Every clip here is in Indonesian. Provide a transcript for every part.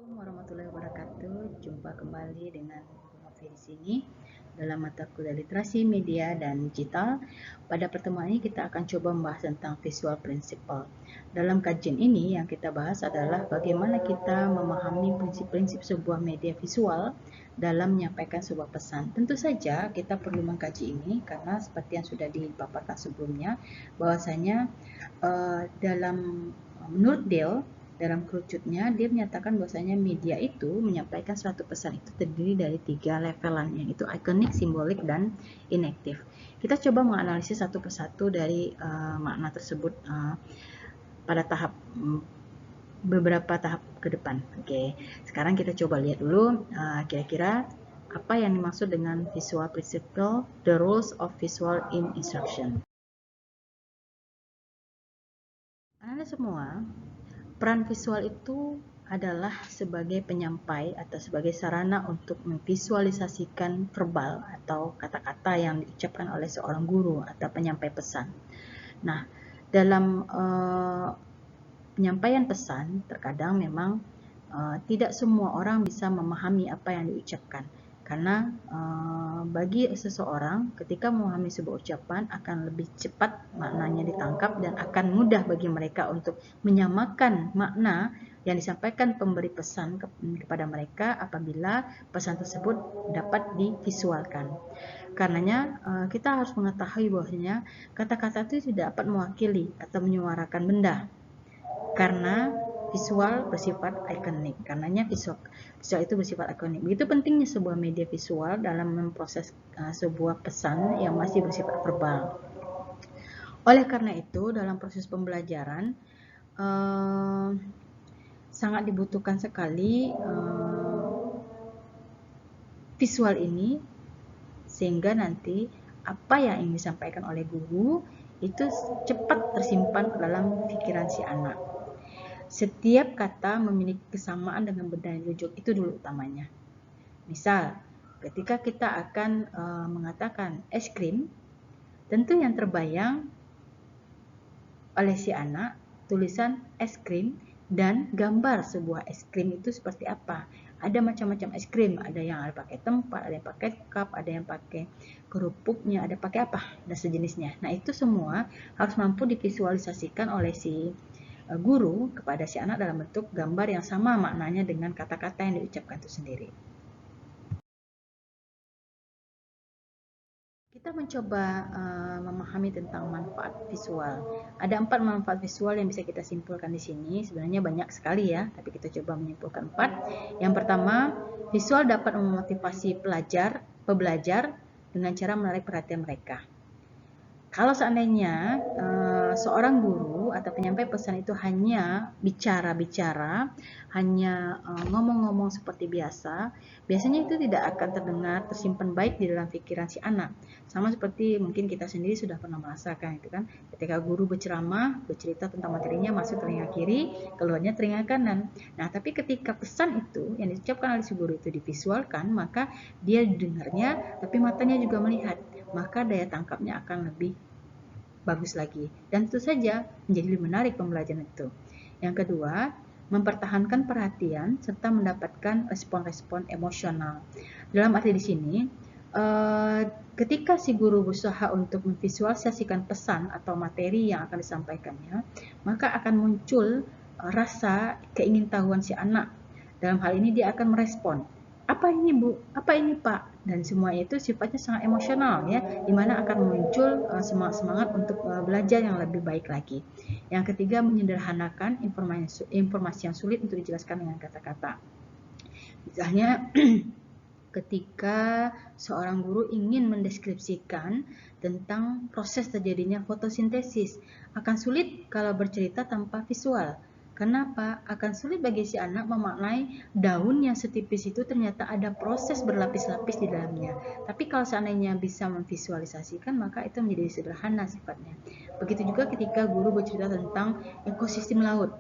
Assalamualaikum warahmatullahi wabarakatuh. Jumpa kembali dengan Bu Novi di sini dalam mata kuliah literasi media dan digital. Pada pertemuan ini kita akan coba membahas tentang visual principle. Dalam kajian ini yang kita bahas adalah bagaimana kita memahami prinsip-prinsip sebuah media visual dalam menyampaikan sebuah pesan. Tentu saja kita perlu mengkaji ini karena seperti yang sudah dipaparkan sebelumnya bahwasanya dalam menurut Dale dalam kerucutnya, dia menyatakan bahwasanya media itu menyampaikan suatu pesan itu terdiri dari 3 levelan, yaitu ikonik, simbolik, dan inaktif. Kita coba menganalisis satu persatu dari makna tersebut pada beberapa tahap ke depan. Oke, sekarang kita coba lihat dulu kira-kira apa yang dimaksud dengan visual principle, the rules of visual in instruction. Anda semua, peran visual itu adalah sebagai penyampai atau sebagai sarana untuk memvisualisasikan verbal atau kata-kata yang diucapkan oleh seorang guru atau penyampai pesan. Nah, dalam penyampaian pesan, terkadang memang tidak semua orang bisa memahami apa yang diucapkan. Karena bagi seseorang ketika memahami sebuah ucapan akan lebih cepat maknanya ditangkap dan akan mudah bagi mereka untuk menyamakan makna yang disampaikan pemberi pesan kepada mereka apabila pesan tersebut dapat divisualkan. Karenanya kita harus mengetahui bahwasanya kata-kata itu tidak dapat mewakili atau menyuarakan benda karena visual bersifat ikonik. Karenanya visual itu bersifat ikonik. Begitu pentingnya sebuah media visual dalam memproses sebuah pesan yang masih bersifat verbal. Oleh karena itu, dalam proses pembelajaran sangat dibutuhkan sekali visual ini sehingga nanti apa yang ingin disampaikan oleh guru itu cepat tersimpan dalam pikiran si anak. Setiap kata memiliki kesamaan dengan benda yang dirujuk, itu dulu utamanya. Misal, ketika kita akan mengatakan es krim, tentu yang terbayang oleh si anak tulisan es krim dan gambar sebuah es krim itu seperti apa. Ada macam-macam es krim, ada yang pakai tempat, ada yang pakai cup, ada yang pakai kerupuknya, ada pakai apa dan sejenisnya. Nah, itu semua harus mampu divisualisasikan oleh si guru kepada si anak dalam bentuk gambar yang sama maknanya dengan kata-kata yang diucapkan itu sendiri. Kita mencoba memahami tentang manfaat visual. Ada 4 manfaat visual yang bisa kita simpulkan di sini. Sebenarnya banyak sekali ya, tapi kita coba menyimpulkan 4. Yang pertama, visual dapat memotivasi pembelajar dengan cara menarik perhatian mereka. Kalau seandainya seorang guru atau penyampai pesan itu hanya bicara-bicara, hanya ngomong-ngomong seperti biasa, biasanya itu tidak akan tersimpan baik di dalam pikiran si anak. Sama seperti mungkin kita sendiri sudah pernah merasakan itu kan, ketika guru berceramah, bercerita tentang materinya masuk telinga kiri, keluarnya telinga kanan. Nah, tapi ketika pesan itu yang diucapkan oleh si guru itu divisualkan, maka dia dengarnya, tapi matanya juga melihat. Maka daya tangkapnya akan lebih bagus lagi. Dan tentu saja menjadi lebih menarik pembelajaran itu. Yang kedua, mempertahankan perhatian serta mendapatkan respon-respon emosional. Dalam arti di sini, ketika si guru berusaha untuk memvisualisasikan pesan atau materi yang akan disampaikannya, maka akan muncul rasa keingintahuan si anak. Dalam hal ini dia akan merespon. Apa ini Bu? Apa ini Pak? Dan semua itu sifatnya sangat emosional ya, dimana akan muncul semangat untuk belajar yang lebih baik lagi. Yang ketiga, menyederhanakan informasi yang sulit untuk dijelaskan dengan kata-kata. Misalnya ketika seorang guru ingin mendeskripsikan tentang proses terjadinya fotosintesis, akan sulit kalau bercerita tanpa visual. Kenapa? Akan sulit bagi si anak memaknai daun yang setipis itu ternyata ada proses berlapis-lapis di dalamnya. Tapi kalau seandainya bisa memvisualisasikan, maka itu menjadi sederhana sifatnya. Begitu juga ketika guru bercerita tentang ekosistem laut.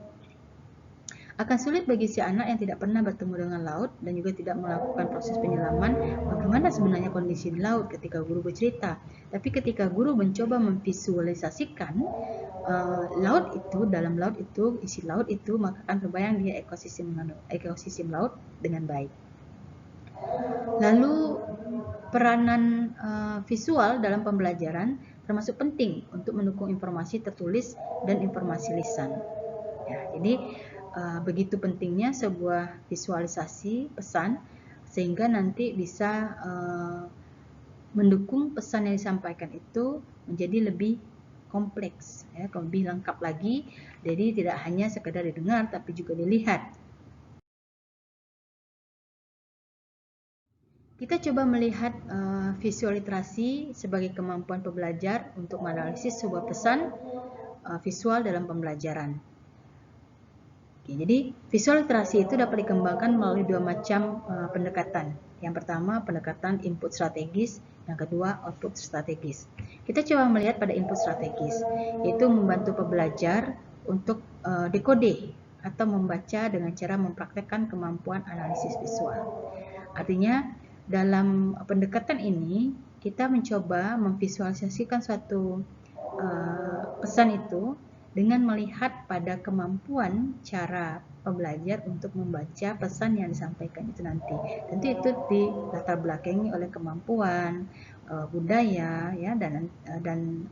Akan sulit bagi si anak yang tidak pernah bertemu dengan laut dan juga tidak melakukan proses penyelaman bagaimana sebenarnya kondisi di laut ketika guru bercerita. Tapi ketika guru mencoba memvisualisasikan, dalam laut itu, isi laut itu, maka akan terbayang dia ekosistem laut dengan baik. Lalu peranan visual dalam pembelajaran termasuk penting untuk mendukung informasi tertulis dan informasi lisan. Ya, jadi begitu pentingnya sebuah visualisasi pesan sehingga nanti bisa mendukung pesan yang disampaikan itu menjadi lebih kompleks, ya, lebih lengkap lagi. Jadi tidak hanya sekedar didengar tapi juga dilihat. Kita coba melihat visual literasi sebagai kemampuan pembelajar untuk menganalisis sebuah pesan visual dalam pembelajaran. Oke, jadi visual literasi itu dapat dikembangkan melalui dua macam pendekatan. Yang pertama, pendekatan input strategis, yang kedua, output strategis. Kita coba melihat pada input strategis, yaitu membantu pembelajar untuk dekode atau membaca dengan cara mempraktekkan kemampuan analisis visual. Artinya, dalam pendekatan ini, kita mencoba memvisualisasikan suatu pesan itu dengan melihat pada kemampuan cara pembelajar untuk membaca pesan yang disampaikan itu nanti. Tentu itu dilatar belakangi oleh kemampuan, budaya, ya, dan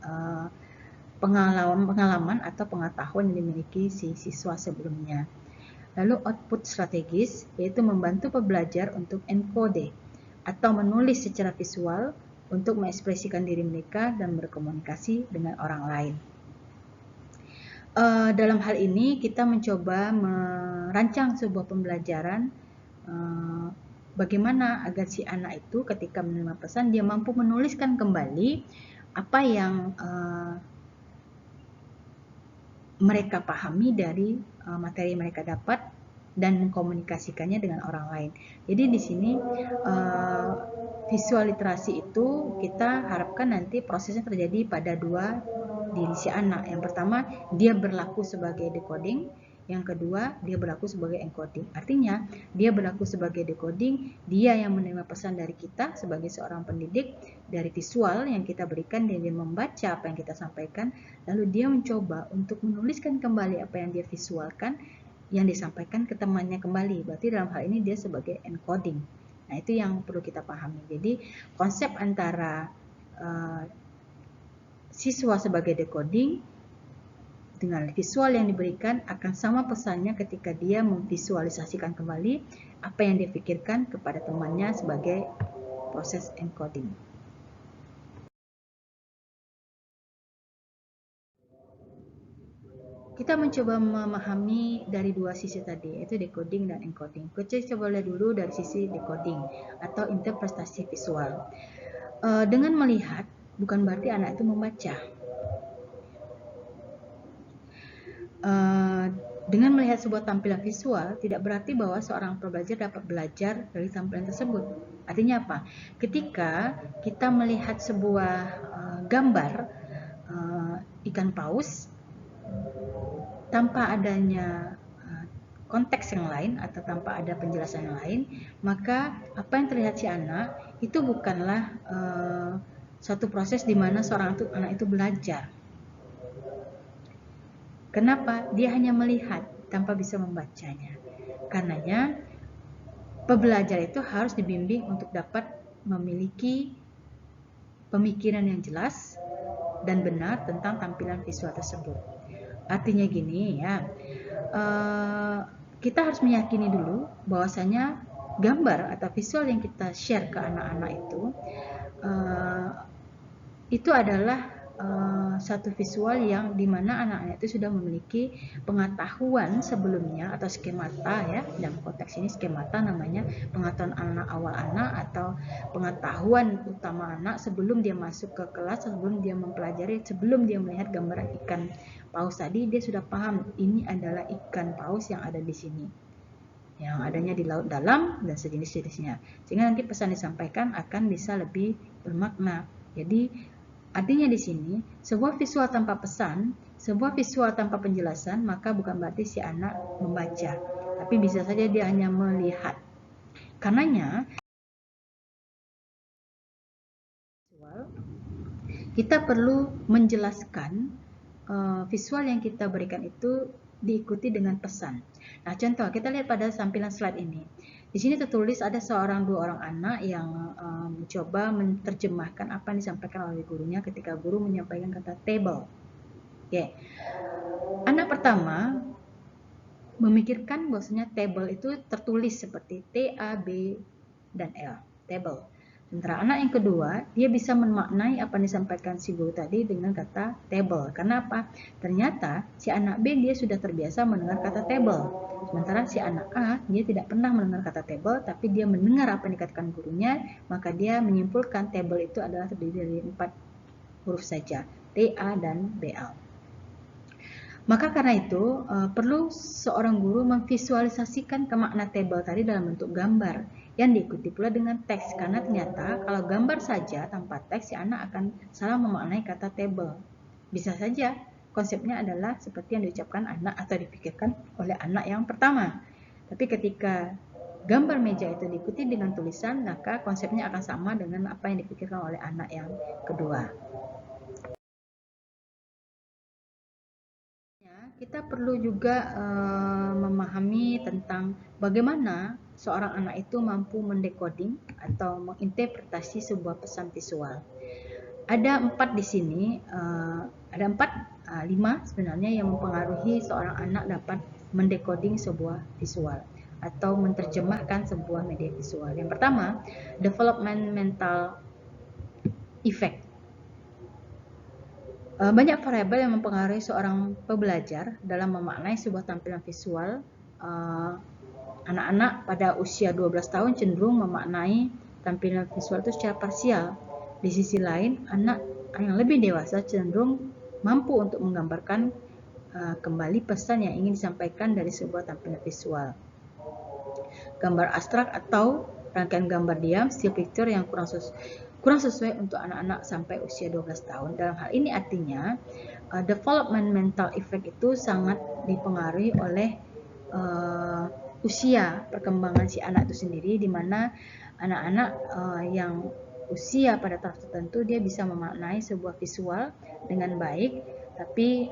pengalaman atau pengetahuan yang dimiliki si siswa sebelumnya. Lalu output strategis, yaitu membantu pembelajar untuk encode atau menulis secara visual untuk mengekspresikan diri mereka dan berkomunikasi dengan orang lain. Dalam hal ini kita mencoba merancang sebuah pembelajaran bagaimana agar si anak itu ketika menerima pesan dia mampu menuliskan kembali apa yang mereka pahami dari materi yang mereka dapat dan mengkomunikasikannya dengan orang lain. Jadi di sini visual literasi itu kita harapkan nanti prosesnya terjadi pada dua diri si anak. Yang pertama, dia berlaku sebagai decoding. Yang kedua, dia berlaku sebagai encoding. Artinya, dia berlaku sebagai decoding, dia yang menerima pesan dari kita sebagai seorang pendidik, dari visual yang kita berikan, dia membaca apa yang kita sampaikan, lalu dia mencoba untuk menuliskan kembali apa yang dia visualkan, yang disampaikan ke temannya kembali. Berarti dalam hal ini dia sebagai encoding. Nah, itu yang perlu kita pahami. Jadi, konsep antara siswa sebagai decoding dengan visual yang diberikan akan sama pesannya ketika dia memvisualisasikan kembali apa yang dia pikirkan kepada temannya sebagai proses encoding. Kita mencoba memahami dari dua sisi tadi, yaitu decoding dan encoding. Kita coba lihat dulu dari sisi decoding atau interpretasi visual. Dengan melihat, bukan berarti anak itu membaca. Dengan melihat sebuah tampilan visual, tidak berarti bahwa seorang pembelajar dapat belajar dari tampilan tersebut. Artinya apa? Ketika kita melihat sebuah gambar ikan paus, tanpa adanya konteks yang lain atau tanpa ada penjelasan yang lain, maka apa yang terlihat si anak itu bukanlah suatu proses di mana seorang anak itu belajar. Kenapa? Dia hanya melihat tanpa bisa membacanya. Karenanya pembelajar itu harus dibimbing untuk dapat memiliki pemikiran yang jelas dan benar tentang tampilan visual tersebut. Artinya gini ya, kita harus meyakini dulu bahwasanya gambar atau visual yang kita share ke anak-anak itu adalah satu visual yang dimana anak-anak itu sudah memiliki pengetahuan sebelumnya atau skemata, ya, dalam konteks ini skemata namanya pengetahuan anak awal anak atau pengetahuan utama anak sebelum dia masuk ke kelas, sebelum dia mempelajari, sebelum dia melihat gambaran ikan paus tadi, dia sudah paham ini adalah ikan paus yang ada di sini, yang adanya di laut dalam dan sejenis-jenisnya, sehingga nanti pesan disampaikan akan bisa lebih bermakna. Jadi artinya di sini, sebuah visual tanpa pesan, sebuah visual tanpa penjelasan, maka bukan berarti si anak membaca, tapi bisa saja dia hanya melihat. Karenanya, kita perlu menjelaskan visual yang kita berikan itu diikuti dengan pesan. Nah, contoh kita lihat pada tampilan slide ini. Di sini tertulis ada dua orang anak yang mencoba menerjemahkan apa yang disampaikan oleh gurunya ketika guru menyampaikan kata table. Oke. Anak pertama memikirkan bahwasanya table itu tertulis seperti T, A, B, dan L. Table. Sementara anak yang kedua, dia bisa memaknai apa yang disampaikan si guru tadi dengan kata table. Karena apa? Ternyata si anak B dia sudah terbiasa mendengar kata table. Sementara si anak A, dia tidak pernah mendengar kata table, tapi dia mendengar apa yang dikatakan gurunya, maka dia menyimpulkan table itu adalah terdiri dari 4 huruf saja, T, A, dan BL. Maka karena itu, perlu seorang guru memvisualisasikan makna table tadi dalam bentuk gambar yang diikuti pula dengan teks, karena ternyata kalau gambar saja tanpa teks si anak akan salah memaknai kata table. Bisa saja konsepnya adalah seperti yang diucapkan anak atau dipikirkan oleh anak yang pertama. Tapi ketika gambar meja itu diikuti dengan tulisan, maka konsepnya akan sama dengan apa yang dipikirkan oleh anak yang kedua. Kita perlu juga memahami tentang bagaimana seorang anak itu mampu mendekoding atau menginterpretasi sebuah pesan visual. Ada 4 di sini, ada 5 sebenarnya yang mempengaruhi seorang anak dapat mendekoding sebuah visual atau menerjemahkan sebuah media visual. Yang pertama, developmental effect. Banyak variabel yang mempengaruhi seorang pembelajar dalam memaknai sebuah tampilan visual. Anak-anak pada usia 12 tahun cenderung memaknai tampilan visual itu secara parsial. Di sisi lain, anak yang lebih dewasa cenderung mampu untuk menggambarkan kembali pesan yang ingin disampaikan dari sebuah tampilan visual. Gambar abstrak atau rangkaian gambar diam, still picture yang kurang sesuai untuk anak-anak sampai usia 12 tahun. Dalam hal ini artinya developmental effect itu sangat dipengaruhi oleh usia perkembangan si anak itu sendiri, di mana anak-anak yang usia pada tahap tertentu dia bisa memaknai sebuah visual dengan baik, tapi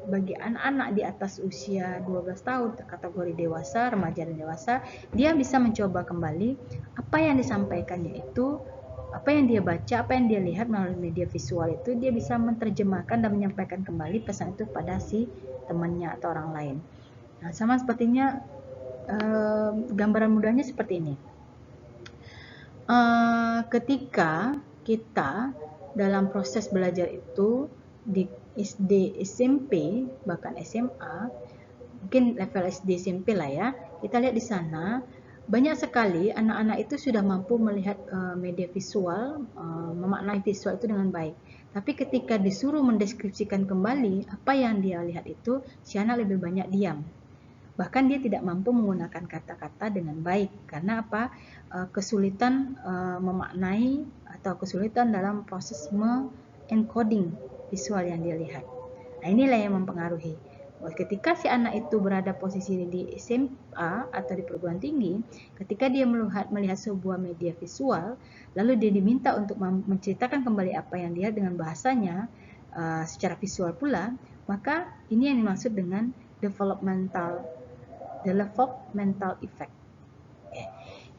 bagi anak-anak di atas usia 12 tahun kategori dewasa, remaja dan dewasa, dia bisa mencoba kembali apa yang disampaikannya itu, apa yang dia baca, apa yang dia lihat melalui media visual itu, dia bisa menerjemahkan dan menyampaikan kembali pesan itu pada si temannya atau orang lain. Nah, sama sepertinya gambaran mudahnya seperti ini. Ketika kita dalam proses belajar itu di SD, SMP, bahkan SMA, mungkin level SD, SMP lah ya, kita lihat di sana banyak sekali anak-anak itu sudah mampu melihat media visual, memaknai visual itu dengan baik. Tapi ketika disuruh mendeskripsikan kembali apa yang dia lihat itu, si anak lebih banyak diam. Bahkan dia tidak mampu menggunakan kata-kata dengan baik. Karena apa? Kesulitan memaknai atau kesulitan dalam proses encoding visual yang dia lihat. Nah, inilah yang mempengaruhi. Ketika si anak itu berada posisi di SMA atau di perguruan tinggi, ketika dia melihat sebuah media visual, lalu dia diminta untuk menceritakan kembali apa yang dia lihat dengan bahasanya secara visual pula, maka ini yang dimaksud dengan developmental effect.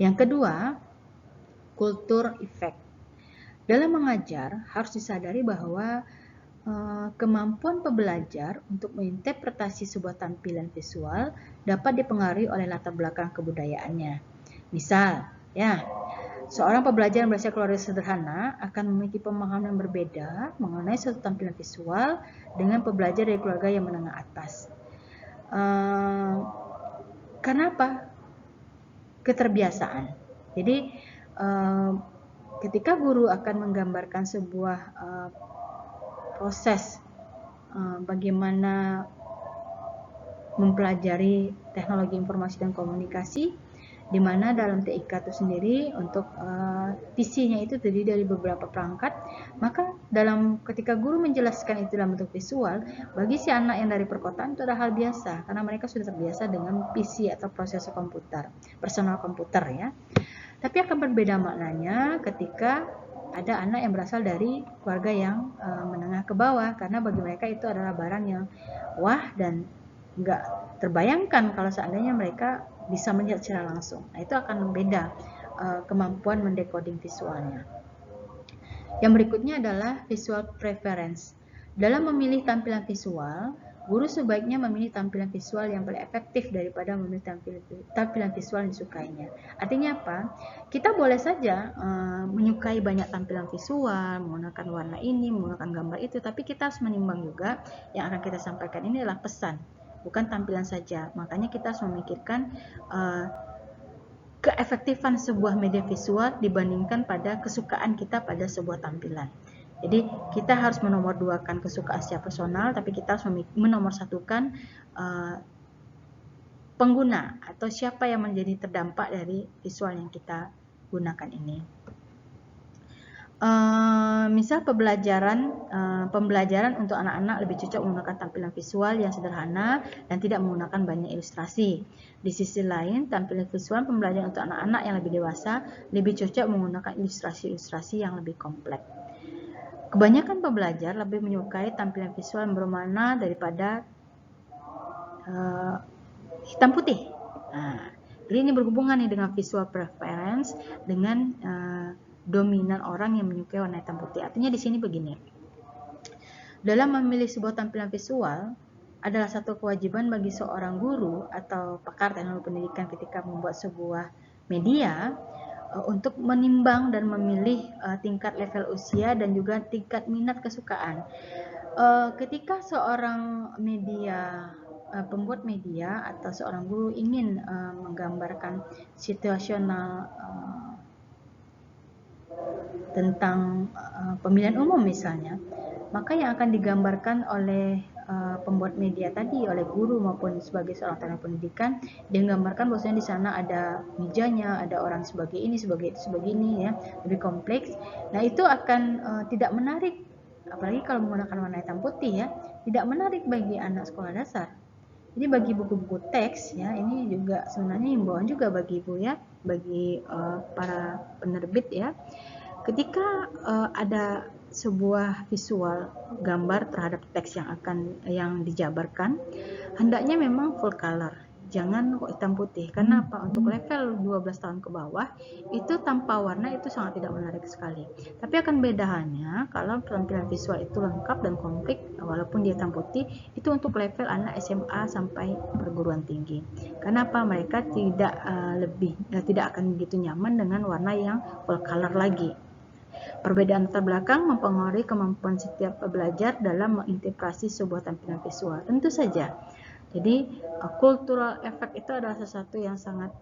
Yang kedua, culture effect. Dalam mengajar harus disadari bahwa kemampuan pembelajar untuk menginterpretasi sebuah tampilan visual dapat dipengaruhi oleh latar belakang kebudayaannya. Misal, ya, seorang pembelajar yang berasal keluarga sederhana akan memiliki pemahaman yang berbeda mengenai suatu tampilan visual dengan pembelajar dari keluarga yang menengah atas. Karena apa? Keterbiasaan. Jadi, ketika guru akan menggambarkan sebuah proses bagaimana mempelajari teknologi informasi dan komunikasi, di mana dalam TIK itu sendiri untuk PC-nya itu terdiri dari beberapa perangkat, maka ketika guru menjelaskan itu dalam bentuk visual, bagi si anak yang dari perkotaan itu adalah hal biasa, karena mereka sudah terbiasa dengan PC atau prosesor komputer, personal komputer ya. Tapi akan berbeda maknanya ketika ada anak yang berasal dari keluarga yang menengah ke bawah, karena bagi mereka itu adalah barang yang wah dan nggak terbayangkan kalau seandainya mereka bisa melihat secara langsung. Nah, itu akan beda kemampuan mendekoding visualnya. Yang berikutnya adalah visual preference. Dalam memilih tampilan visual, guru sebaiknya memilih tampilan visual yang paling efektif daripada memilih tampilan visual yang disukainya. Artinya apa? Kita boleh saja menyukai banyak tampilan visual, menggunakan warna ini, menggunakan gambar itu, tapi kita harus menimbang juga yang akan kita sampaikan ini adalah pesan, bukan tampilan saja. Makanya kita harus memikirkan keefektifan sebuah media visual dibandingkan pada kesukaan kita pada sebuah tampilan. Jadi kita harus menomorduakan kesukaan secara personal, tapi kita harus menomorsatukan pengguna atau siapa yang menjadi terdampak dari visual yang kita gunakan ini. Misal pembelajaran untuk anak-anak lebih cocok menggunakan tampilan visual yang sederhana dan tidak menggunakan banyak ilustrasi. Di sisi lain, tampilan visual pembelajaran untuk anak-anak yang lebih dewasa lebih cocok menggunakan ilustrasi-ilustrasi yang lebih kompleks. Kebanyakan pembelajar lebih menyukai tampilan visual yang berwarna daripada hitam putih. Jadi ini berhubungan nih dengan visual preference dengan dominan orang yang menyukai warna hitam putih. Artinya di sini begini. Dalam memilih sebuah tampilan visual adalah satu kewajiban bagi seorang guru atau pakar teknologi pendidikan ketika membuat sebuah media untuk menimbang dan memilih tingkat level usia dan juga tingkat minat kesukaan. Ketika seorang pembuat media atau seorang guru ingin menggambarkan situasional tentang pemilihan umum misalnya, maka yang akan digambarkan oleh pembuat media tadi, oleh guru maupun sebagai seorang teknologi pendidikan, dia menggambarkan bahwasanya di sana ada mejanya, ada orang sebagai ini, sebagai itu, sebagai ini, ya, lebih kompleks. Nah, itu akan tidak menarik, apalagi kalau menggunakan warna hitam putih, ya, tidak menarik bagi anak sekolah dasar. Jadi bagi buku-buku teks, ya, ini juga sebenarnya himbauan juga bagi ibu, ya, bagi para penerbit, ya. Ketika ada sebuah visual gambar terhadap teks yang dijabarkan, hendaknya memang full color, jangan hitam putih. Karena apa? Untuk level 12 tahun ke bawah itu tanpa warna itu sangat tidak menarik sekali. Tapi akan beda halnya kalau tampilan visual itu lengkap dan komplit walaupun dia hitam putih, itu untuk level anak SMA sampai perguruan tinggi. Karena apa? Mereka tidak akan begitu nyaman dengan warna yang full color lagi. Perbedaan latar belakang mempengaruhi kemampuan setiap pembelajar dalam mengintegrasi sebuah tampilan visual. Tentu saja. Jadi, cultural effect itu adalah sesuatu yang sangat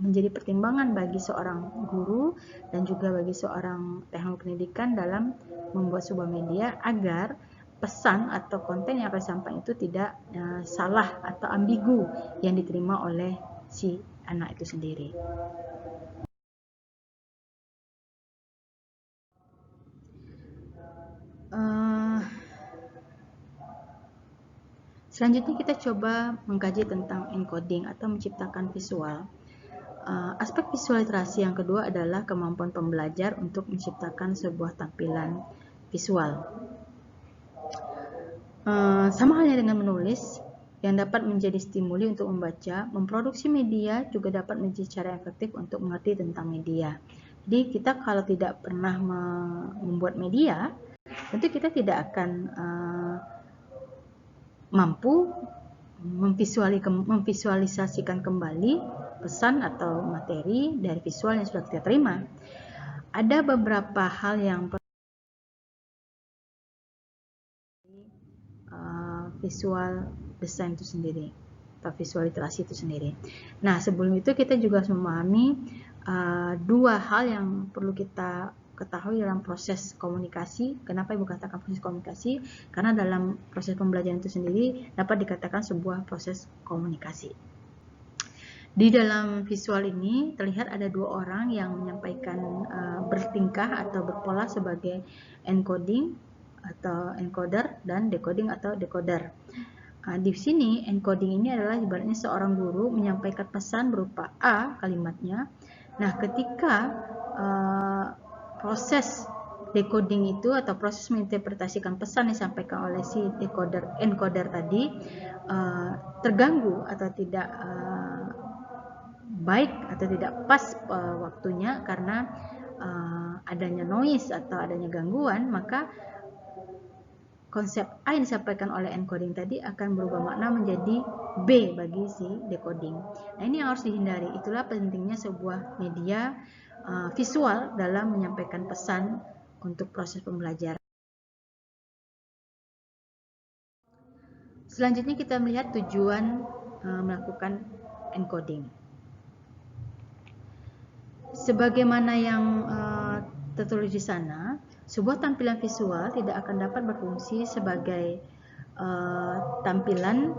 menjadi pertimbangan bagi seorang guru dan juga bagi seorang teknologi pendidikan dalam membuat sebuah media agar pesan atau konten yang akan disampaikan itu tidak salah atau ambigu yang diterima oleh si anak itu sendiri. Selanjutnya kita coba mengkaji tentang encoding atau menciptakan visual. Aspek visual literasi yang kedua adalah kemampuan pembelajar untuk menciptakan sebuah tampilan visual. Sama halnya dengan menulis, yang dapat menjadi stimuli untuk membaca, memproduksi media juga dapat menjadi cara efektif untuk mengerti tentang media. Jadi kita kalau tidak pernah membuat media, tentu kita tidak akan mampu memvisualisasikan kembali pesan atau materi dari visual yang sudah kita terima. Ada beberapa hal yang visual design itu sendiri atau visual literasi itu sendiri. Nah, sebelum itu kita juga harus memahami dua hal yang perlu kita ketahui dalam proses komunikasi. Kenapa Ibu katakan proses komunikasi? Karena dalam proses pembelajaran itu sendiri dapat dikatakan sebuah proses komunikasi. Di dalam visual ini terlihat ada dua orang yang menyampaikan bertingkah atau berpola sebagai encoding atau encoder dan decoding atau decoder. Di sini encoding ini adalah ibaratnya seorang guru menyampaikan pesan berupa A kalimatnya. Nah, ketika proses decoding itu atau proses menginterpretasikan pesan yang disampaikan oleh si encoder tadi terganggu atau tidak baik atau tidak pas waktunya karena adanya noise atau adanya gangguan, maka konsep A yang disampaikan oleh encoding tadi akan berubah makna menjadi B bagi si decoding. Nah, ini yang harus dihindari. Itulah pentingnya sebuah media visual dalam menyampaikan pesan untuk proses pembelajaran. Selanjutnya kita melihat tujuan melakukan encoding. Sebagaimana yang tertulis di sana, sebuah tampilan visual tidak akan dapat berfungsi sebagai tampilan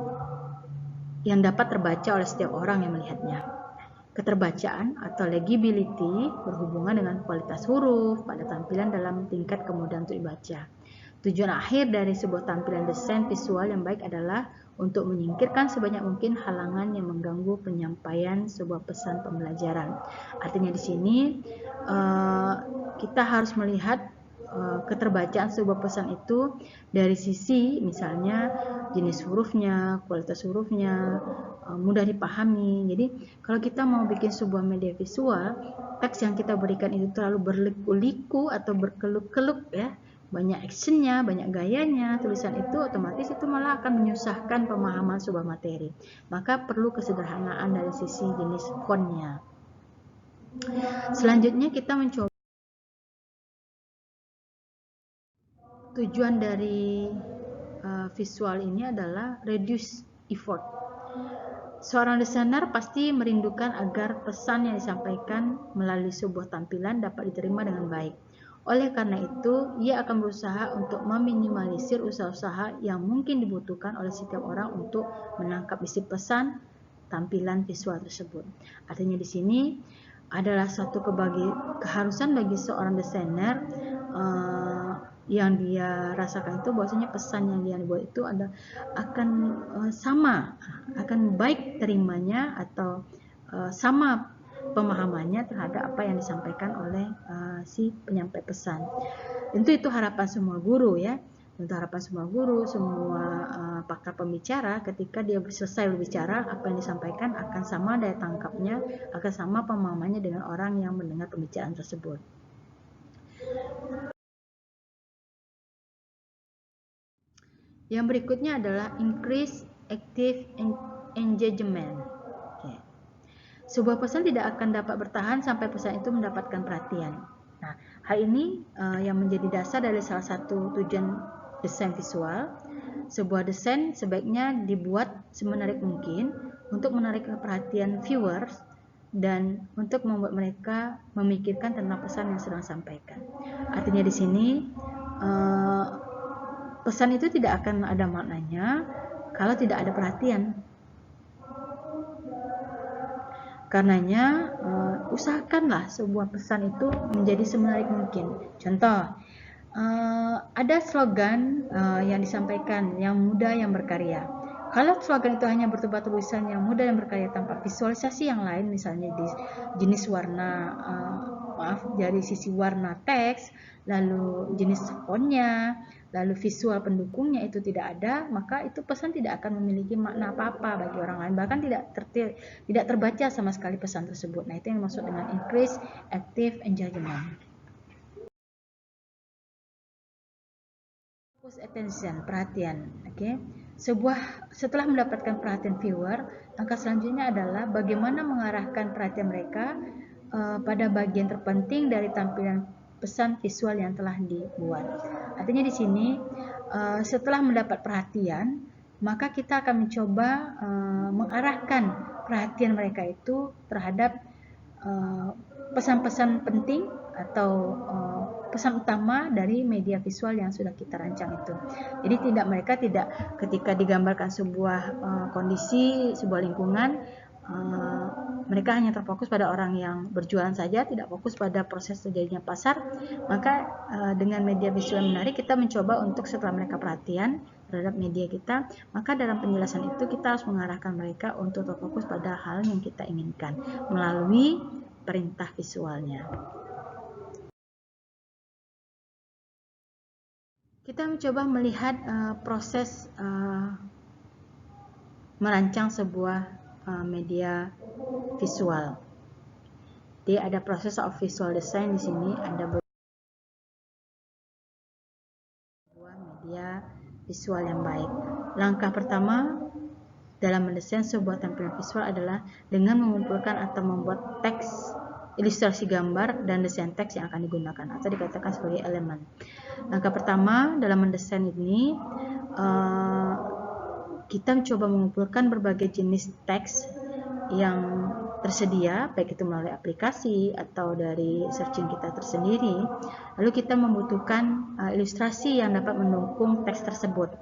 yang dapat terbaca oleh setiap orang yang melihatnya. Keterbacaan atau legibility berhubungan dengan kualitas huruf pada tampilan dalam tingkat kemudahan untuk dibaca. Tujuan akhir dari sebuah tampilan desain visual yang baik adalah untuk menyingkirkan sebanyak mungkin halangan yang mengganggu penyampaian sebuah pesan pembelajaran. Artinya di sini kita harus melihat keterbacaan sebuah pesan itu dari sisi misalnya jenis hurufnya, kualitas hurufnya, mudah dipahami. Jadi kalau kita mau bikin sebuah media visual, teks yang kita berikan itu terlalu berliku-liku atau berkeluk-keluk ya, banyak actionnya, banyak gayanya, tulisan itu otomatis itu malah akan menyusahkan pemahaman sebuah materi. Maka perlu kesederhanaan dari sisi jenis fontnya. Selanjutnya kita mencoba tujuan dari visual ini adalah reduce effort. Seorang desainer pasti merindukan agar pesan yang disampaikan melalui sebuah tampilan dapat diterima dengan baik. Oleh karena itu, ia akan berusaha untuk meminimalisir usaha-usaha yang mungkin dibutuhkan oleh setiap orang untuk menangkap isi pesan tampilan visual tersebut. Artinya di sini adalah suatu keharusan bagi seorang desainer yang dia rasakan itu bahwasanya pesan yang dia buat itu akan baik terimanya atau sama pemahamannya terhadap apa yang disampaikan oleh si penyampai pesan. Tentu itu harapan semua guru ya. Tentu harapan semua guru, semua pakar pembicara ketika dia selesai berbicara, apa yang disampaikan akan sama daya tangkapnya, akan sama pemahamannya dengan orang yang mendengar pembicaraan tersebut. Yang berikutnya adalah increase active engagement. Okay. Sebuah pesan tidak akan dapat bertahan sampai pesan itu mendapatkan perhatian. Nah, hal ini yang menjadi dasar dari salah satu tujuan desain visual. Sebuah desain sebaiknya dibuat semenarik mungkin untuk menarik perhatian viewers dan untuk membuat mereka memikirkan tentang pesan yang sedang disampaikan. Artinya di sini pesan itu tidak akan ada maknanya kalau tidak ada perhatian. Karenanya usahakanlah sebuah pesan itu menjadi semenarik mungkin. Contoh, ada slogan yang disampaikan, yang muda yang berkarya. Kalau slogan itu hanya bertubat tulisan yang muda yang berkarya tanpa visualisasi yang lain, misalnya di jenis warna, dari sisi warna teks, lalu jenis fontnya, lalu visual pendukungnya itu tidak ada, maka itu pesan tidak akan memiliki makna apa-apa bagi orang lain, bahkan tidak terbaca sama sekali pesan tersebut. Nah, itu yang dimaksud dengan increase active engagement. Focus attention, perhatian. Okay? Setelah mendapatkan perhatian viewer, langkah selanjutnya adalah bagaimana mengarahkan perhatian mereka pada bagian terpenting dari tampilan pesan visual yang telah dibuat. Artinya di sini setelah mendapat perhatian, maka kita akan mencoba mengarahkan perhatian mereka itu terhadap pesan-pesan penting atau pesan utama dari media visual yang sudah kita rancang itu. Jadi mereka tidak ketika digambarkan sebuah kondisi, sebuah lingkungan, mereka hanya terfokus pada orang yang berjualan saja, tidak fokus pada proses terjadinya pasar. Maka dengan media visual yang menarik, kita mencoba untuk setelah mereka perhatian terhadap media kita, maka dalam penjelasan itu kita harus mengarahkan mereka untuk terfokus pada hal yang kita inginkan melalui perintah visualnya. Kita mencoba melihat proses merancang sebuah media visual. Jadi ada proses of visual design di sini, ada sebuah media visual yang baik. Langkah pertama dalam mendesain sebuah tampilan visual adalah dengan mengumpulkan atau membuat teks, ilustrasi gambar, dan desain teks yang akan digunakan atau dikatakan sebagai elemen. Langkah pertama dalam mendesain ini, kita mencoba mengumpulkan berbagai jenis teks yang tersedia, baik itu melalui aplikasi atau dari searching kita tersendiri. Lalu kita membutuhkan ilustrasi yang dapat mendukung teks tersebut.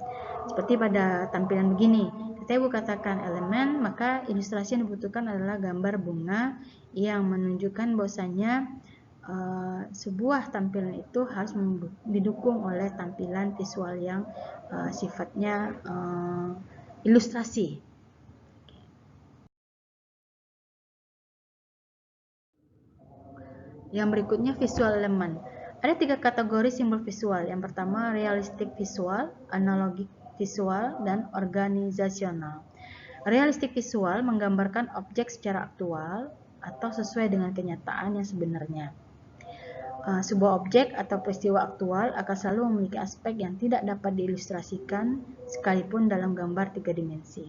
Seperti pada tampilan begini, kita ibu katakan elemen, maka ilustrasi yang dibutuhkan adalah gambar bunga yang menunjukkan bahwasanya sebuah tampilan itu harus didukung oleh tampilan visual yang sifatnya ilustrasi. Yang berikutnya visual elemen. Ada 3 kategori simbol visual. Yang pertama realistic visual, analogik visual, dan organizasional. Realistic visual menggambarkan objek secara aktual atau sesuai dengan kenyataan yang sebenarnya. Sebuah objek atau peristiwa aktual akan selalu memiliki aspek yang tidak dapat diilustrasikan sekalipun dalam gambar 3 dimensi.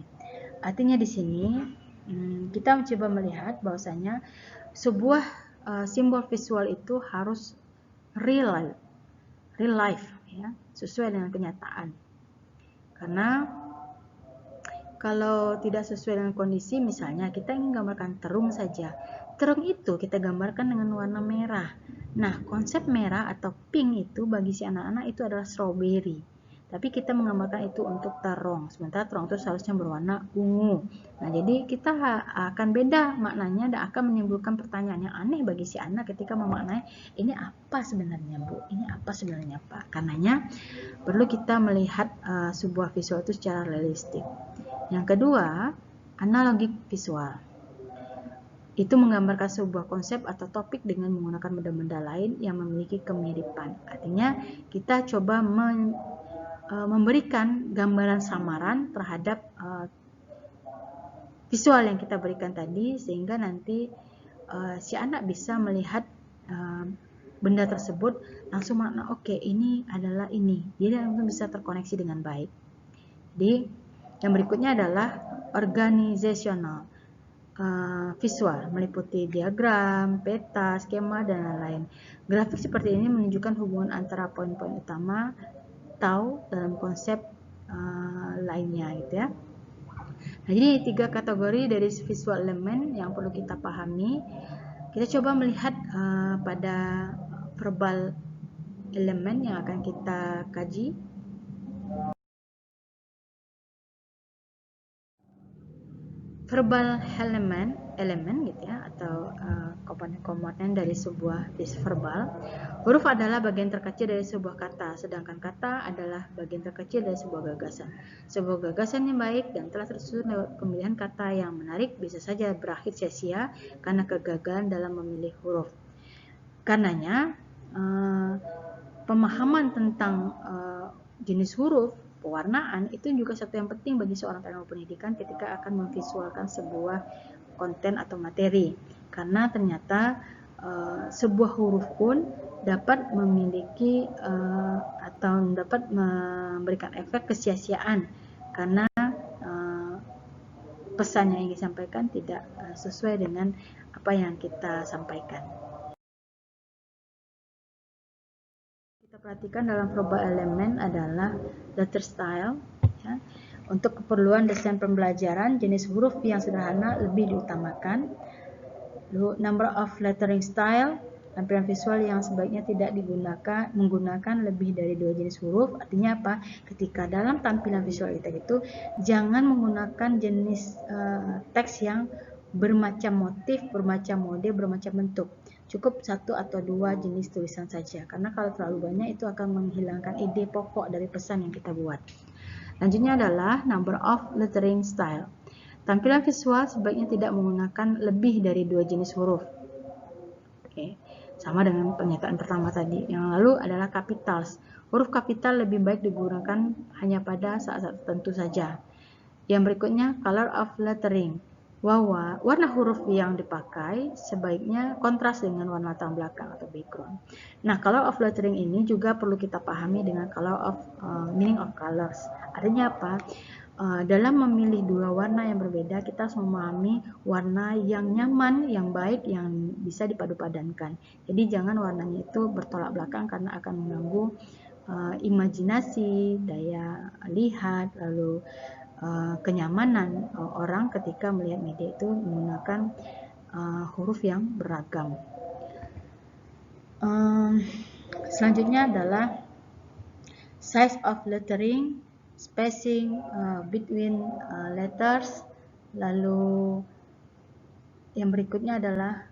Artinya di sini kita mencoba melihat bahwasanya sebuah simbol visual itu harus real life, ya, sesuai dengan kenyataan. Karena kalau tidak sesuai dengan kondisi, misalnya kita ingin gambarkan terung saja, terung itu kita gambarkan dengan warna merah. Nah, konsep merah atau pink itu bagi si anak-anak itu adalah strawberry. Tapi kita menggambarkan itu untuk terong, sementara terong itu seharusnya berwarna ungu. Nah, jadi kita akan beda maknanya dan akan menimbulkan pertanyaan yang aneh bagi si anak ketika memaknai ini apa sebenarnya Bu, ini apa sebenarnya Pak. Karenanya perlu kita melihat sebuah visual itu secara realistik. Yang kedua, analogik visual. Itu menggambarkan sebuah konsep atau topik dengan menggunakan benda-benda lain yang memiliki kemiripan. Artinya kita coba memberikan gambaran samaran terhadap visual yang kita berikan tadi, sehingga nanti si anak bisa melihat benda tersebut langsung makna oke, ini adalah ini. Jadi langsung bisa terkoneksi dengan baik. Jadi yang berikutnya adalah organizational visual, meliputi diagram, peta, skema, dan lain-lain. Grafik seperti ini menunjukkan hubungan antara poin-poin utama atau dalam konsep lainnya, gitu ya. Nah, jadi 3 kategori dari visual elemen yang perlu kita pahami. Kita coba melihat pada verbal elemen yang akan kita kaji. Verbal elemen gitu ya, atau komponen-komponen dari sebuah verbal. Huruf adalah bagian terkecil dari sebuah kata, sedangkan kata adalah bagian terkecil dari sebuah gagasan. Sebuah gagasan yang baik dan telah tersusun lewat pemilihan kata yang menarik bisa saja berakhir sia-sia karena kegagalan dalam memilih huruf. Karenanya pemahaman tentang jenis huruf, pewarnaan itu juga satu yang penting bagi seorang penilai pendidikan ketika akan memvisualkan sebuah konten atau materi, karena ternyata sebuah huruf pun dapat memiliki atau dapat memberikan efek kesia-siaan karena pesan yang ingin disampaikan tidak sesuai dengan apa yang kita sampaikan. Kita perhatikan dalam verbal elemen adalah letter style, ya. Untuk keperluan desain pembelajaran, jenis huruf yang sederhana lebih diutamakan. Number of lettering style, tampilan visual yang sebaiknya tidak menggunakan lebih dari 2 jenis huruf. Artinya apa? Ketika dalam tampilan visual kita itu jangan menggunakan jenis teks yang bermacam motif, bermacam mode, bermacam bentuk. Cukup 1 atau 2 jenis tulisan saja, karena kalau terlalu banyak itu akan menghilangkan ide pokok dari pesan yang kita buat. Lanjutnya adalah number of lettering style. Tampilan visual sebaiknya tidak menggunakan lebih dari 2 jenis huruf. Oke. sama dengan pernyataan pertama tadi. Yang lalu adalah capitals. Huruf kapital lebih baik digunakan hanya pada saat-saat tertentu saja. Yang berikutnya, color of lettering. Bahwa warna huruf yang dipakai sebaiknya kontras dengan warna latar belakang atau background. Nah, color of lettering ini juga perlu kita pahami dengan color of meaning of colors. Artinya apa? Dalam memilih dua warna yang berbeda, kita harus memahami warna yang nyaman, yang baik, yang bisa dipadu-padankan. Jadi jangan warnanya itu bertolak belakang karena akan mengganggu imajinasi, daya lihat, lalu kenyamanan orang ketika melihat media itu menggunakan huruf yang beragam. Selanjutnya adalah size of lettering, spacing between letters, lalu yang berikutnya adalah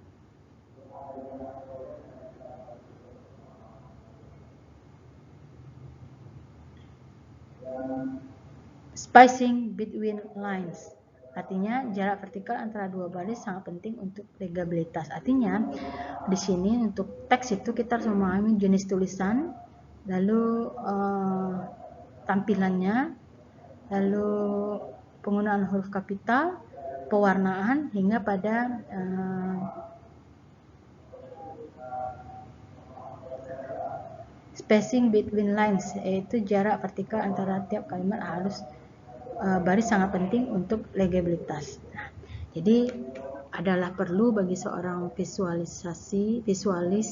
spacing between lines. Artinya jarak vertikal antara dua baris sangat penting untuk legabilitas. Artinya di sini untuk teks itu kita harus memahami jenis tulisan, lalu tampilannya, lalu penggunaan huruf kapital, pewarnaan, hingga pada spacing between lines, yaitu jarak vertikal antara tiap kalimat harus baris sangat penting untuk legabilitas. Nah, jadi adalah perlu bagi seorang visualis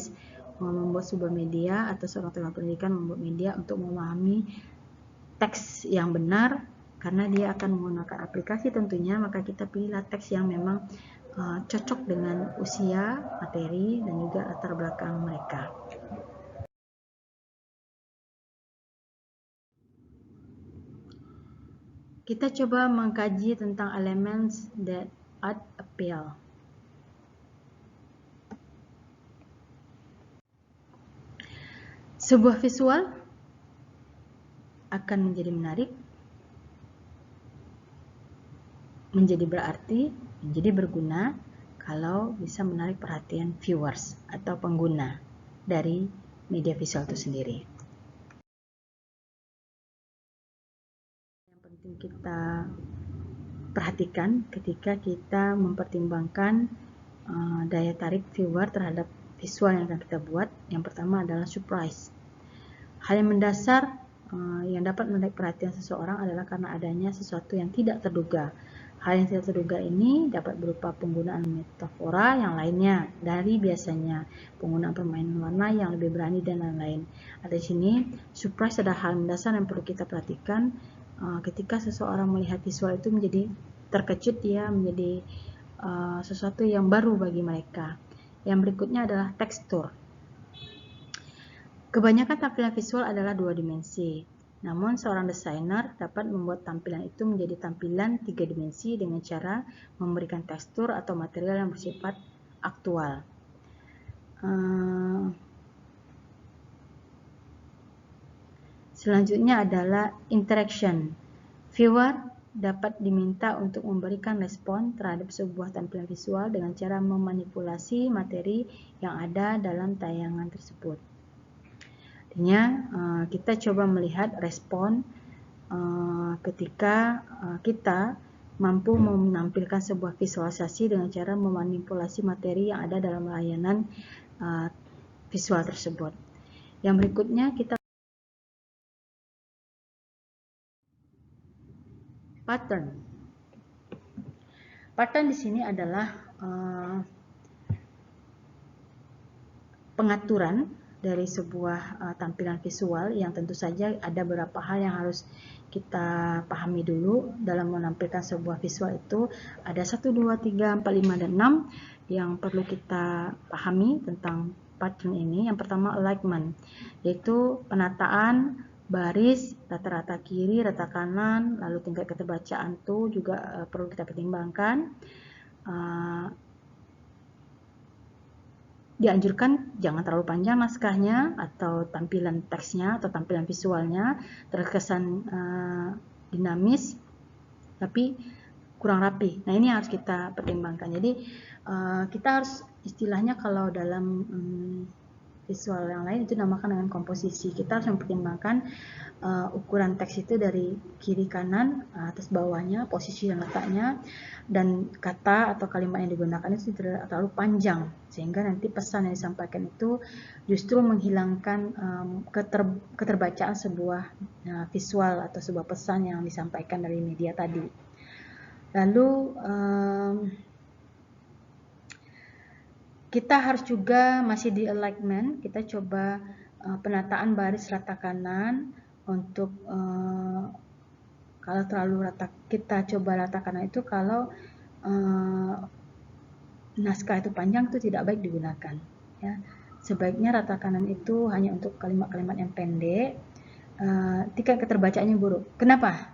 membuat sebuah media atau seorang tenaga pendidikan membuat media untuk memahami teks yang benar, karena dia akan menggunakan aplikasi tentunya, maka kita pilihlah teks yang memang cocok dengan usia, materi, dan juga latar belakang mereka. Kita coba mengkaji tentang elements that add appeal. Sebuah visual akan menjadi menarik, menjadi berarti, menjadi berguna kalau bisa menarik perhatian viewers atau pengguna dari media visual itu sendiri. Yang penting kita perhatikan ketika kita mempertimbangkan daya tarik viewer terhadap visual yang akan kita buat. Yang pertama adalah surprise. Hal yang mendasar yang dapat menarik perhatian seseorang adalah karena adanya sesuatu yang tidak terduga. Hal yang tidak terduga ini dapat berupa penggunaan metafora yang lainnya dari biasanya, penggunaan permainan warna yang lebih berani, dan lain-lain. Di sini, surprise adalah hal mendasar yang perlu kita perhatikan ketika seseorang melihat visual itu menjadi terkejut, ya, menjadi sesuatu yang baru bagi mereka. Yang berikutnya adalah tekstur. Kebanyakan tampilan visual adalah dua dimensi. Namun seorang desainer dapat membuat tampilan itu menjadi tampilan tiga dimensi dengan cara memberikan tekstur atau material yang bersifat aktual. Selanjutnya adalah interaction. Viewer dapat diminta untuk memberikan respon terhadap sebuah tampilan visual dengan cara memanipulasi materi yang ada dalam tayangan tersebut. Artinya kita coba melihat respon ketika kita mampu menampilkan sebuah visualisasi dengan cara memanipulasi materi yang ada dalam layanan visual tersebut. Yang berikutnya kita pattern. Pattern di sini adalah pengaturan dari sebuah tampilan visual yang tentu saja ada beberapa hal yang harus kita pahami dulu dalam menampilkan sebuah visual. Itu ada 1, 2, 3, 4, 5, dan 6 yang perlu kita pahami tentang pattern ini. Yang pertama alignment, yaitu penataan baris, rata-rata kiri, rata kanan, lalu tingkat keterbacaan itu juga perlu kita pertimbangkan. Dianjurkan jangan terlalu panjang naskahnya atau tampilan teksnya atau tampilan visualnya terkesan dinamis, tapi kurang rapi. Nah, ini harus kita pertimbangkan. Jadi kita harus istilahnya kalau dalam visual yang lain itu namakan dengan komposisi. Kita harus mempertimbangkan ukuran teks itu dari kiri kanan, atas bawahnya, posisi dan letaknya, dan kata atau kalimat yang digunakan itu tidak terlalu panjang sehingga nanti pesan yang disampaikan itu justru menghilangkan keterbacaan sebuah visual atau sebuah pesan yang disampaikan dari media tadi. Lalu kita harus juga masih di alignment, kita coba penataan baris rata kanan untuk kalau terlalu rata, kita coba rata kanan itu kalau naskah itu panjang itu tidak baik digunakan. Ya. Sebaiknya rata kanan itu hanya untuk kalimat-kalimat yang pendek. Tingkat keterbacaannya buruk. Kenapa?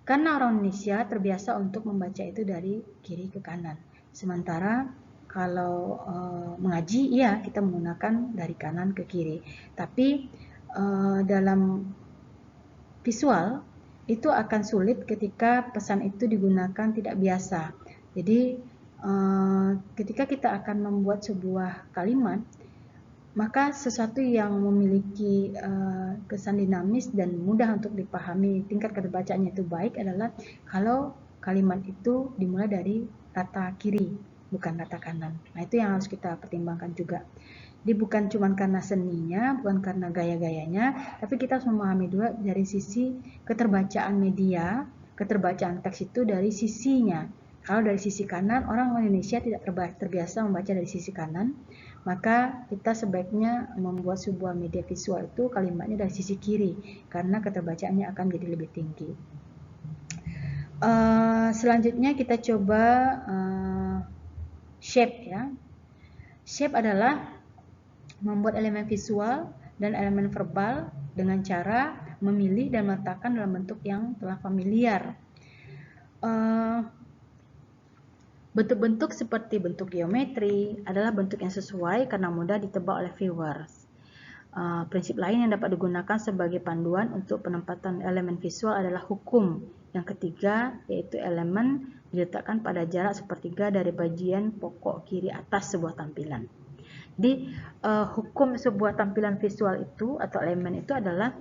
Karena orang Indonesia terbiasa untuk membaca itu dari kiri ke kanan. Sementara kalau mengaji, iya kita menggunakan dari kanan ke kiri. Tapi dalam visual itu akan sulit ketika pesan itu digunakan tidak biasa. Jadi ketika kita akan membuat sebuah kalimat, maka sesuatu yang memiliki kesan dinamis dan mudah untuk dipahami, tingkat keterbacaannya itu baik adalah kalau kalimat itu dimulai dari rata kiri, bukan rata kanan. Nah, itu yang harus kita pertimbangkan juga. Jadi bukan cuma karena seninya, bukan karena gaya-gayanya, tapi kita harus memahami juga dari sisi keterbacaan media, keterbacaan teks itu dari sisinya. Kalau dari sisi kanan, orang Indonesia tidak terbiasa membaca dari sisi kanan, maka kita sebaiknya membuat sebuah media visual itu kalimatnya dari sisi kiri, karena keterbacaannya akan jadi lebih tinggi. Selanjutnya kita coba shape ya. Shape adalah membuat elemen visual dan elemen verbal dengan cara memilih dan meletakkan dalam bentuk yang telah familiar. Bentuk-bentuk seperti bentuk geometri adalah bentuk yang sesuai karena mudah ditebak oleh viewers. Prinsip lain yang dapat digunakan sebagai panduan untuk penempatan elemen visual adalah hukum. Yang ketiga, yaitu elemen diletakkan pada jarak sepertiga dari bagian pokok kiri atas sebuah tampilan. Jadi hukum sebuah tampilan visual itu atau elemen itu adalah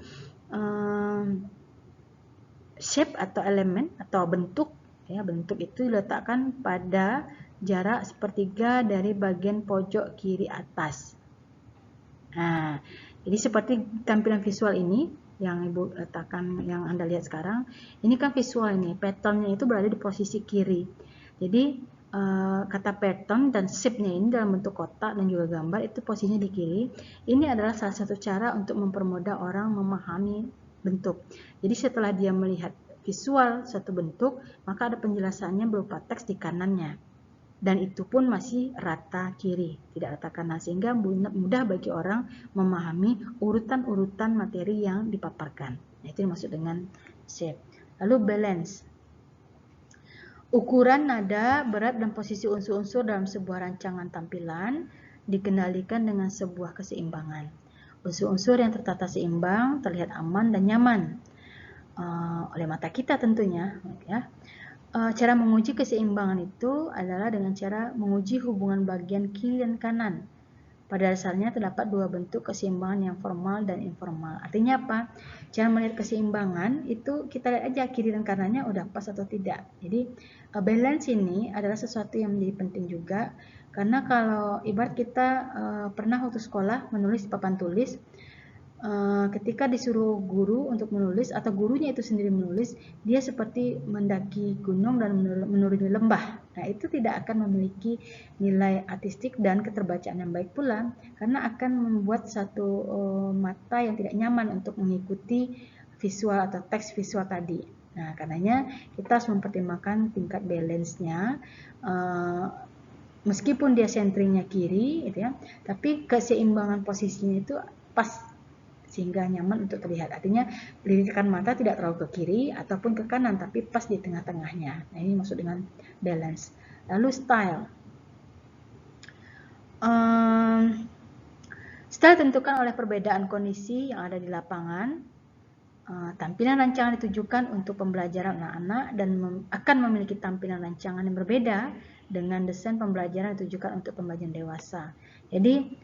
shape atau elemen atau bentuk ya, bentuk itu diletakkan pada jarak sepertiga dari bagian pojok kiri atas. Nah, jadi seperti tampilan visual ini yang Ibu letakkan, yang Anda lihat sekarang, ini kan visual ini, patternnya itu berada di posisi kiri. Jadi kata pattern dan shape-nya ini dalam bentuk kotak dan juga gambar itu posisinya di kiri. Ini adalah salah satu cara untuk mempermudah orang memahami bentuk. Jadi setelah dia melihat visual suatu bentuk, maka ada penjelasannya berupa teks di kanannya. Dan itu pun masih rata kiri, tidak rata kanan, sehingga mudah bagi orang memahami urutan-urutan materi yang dipaparkan. Nah, itu dimaksud dengan shape. Lalu balance. Ukuran nada, berat, dan posisi unsur-unsur dalam sebuah rancangan tampilan dikendalikan dengan sebuah keseimbangan. Unsur-unsur yang tertata seimbang terlihat aman dan nyaman oleh mata kita tentunya. Ya. Cara menguji keseimbangan itu adalah dengan cara menguji hubungan bagian kiri dan kanan. Pada dasarnya terdapat dua bentuk keseimbangan yang formal dan informal. Artinya apa? Cara melihat keseimbangan itu kita lihat aja kiri dan kanannya udah pas atau tidak. Jadi balance ini adalah sesuatu yang menjadi penting juga, karena kalau ibarat kita pernah waktu sekolah menulis di papan tulis, ketika disuruh guru untuk menulis atau gurunya itu sendiri menulis, dia seperti mendaki gunung dan menuruni lembah. Nah, itu tidak akan memiliki nilai artistik dan keterbacaan yang baik pula, karena akan membuat satu mata yang tidak nyaman untuk mengikuti visual atau teks visual tadi. Nah, karenanya kita harus mempertimbangkan tingkat balance-nya. Meskipun dia centeringnya kiri, gitu ya, tapi keseimbangan posisinya itu pas sehingga nyaman untuk terlihat. Artinya lirikan mata tidak terlalu ke kiri ataupun ke kanan, tapi pas di tengah-tengahnya. Nah, ini maksud dengan balance. Lalu style. Style ditentukan oleh perbedaan kondisi yang ada di lapangan. tampilan rancangan ditujukan untuk pembelajaran anak-anak dan akan memiliki tampilan rancangan yang berbeda dengan desain pembelajaran ditujukan untuk pembelajaran dewasa. Jadi